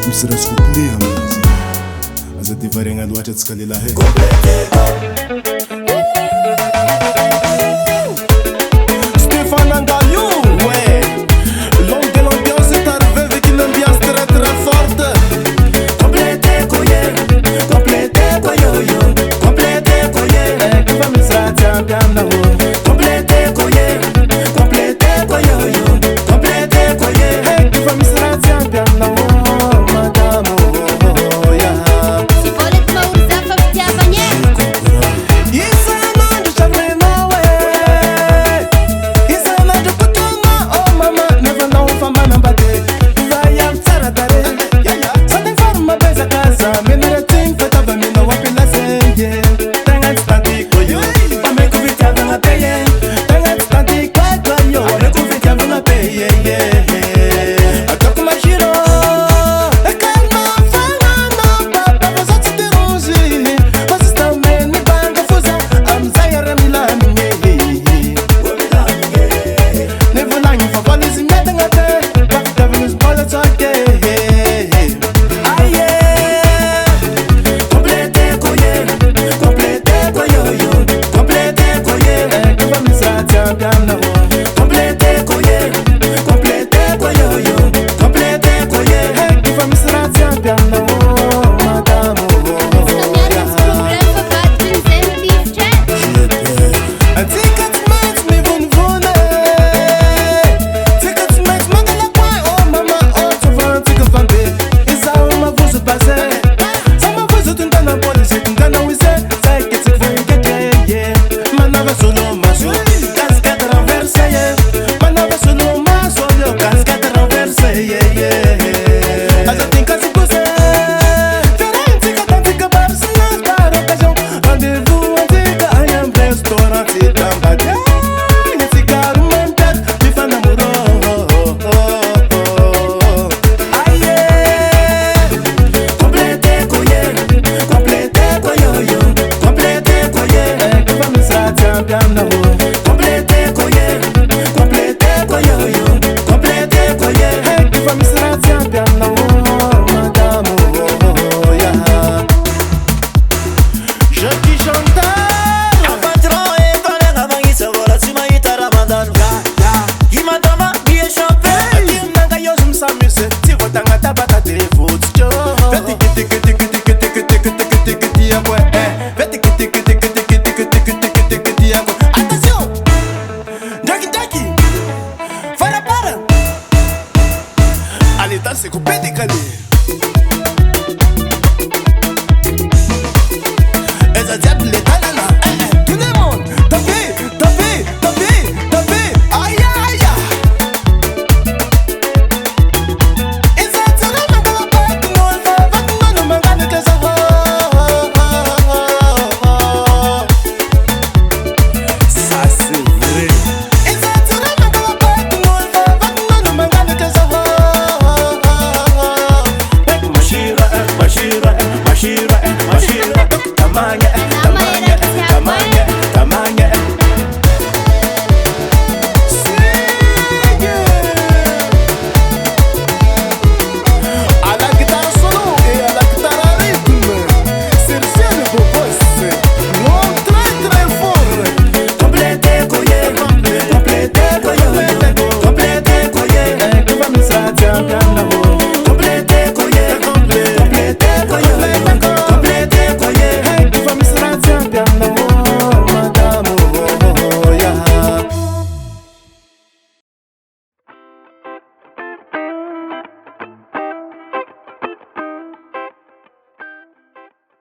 misy raha tsy complet aminazy aza dia variagna loatra atsika lelahy Stéphane Angalio, ouais. L'homme de l'ambiance est arrivé avec une ambiance très très forte. Complétez quoi yo-yo. Complétez quoi yo. Qui va me sortir bien là-haut. Complétez quoi yo-yo. Complétez quoi yo. Qui va me sortir bien là-haut, madame. Se volete uma urzafa w diabanie. C'est coupé décalé. Et ça diable les talana. Tout le monde, tapez. Aïe aïe. Et ça tire la main dans la porte. Non, me regarde que ça va. Ça c'est vrai. Et ça tire la main dans la porte. Non, me regarde que ça va. Mashira, Tamanya.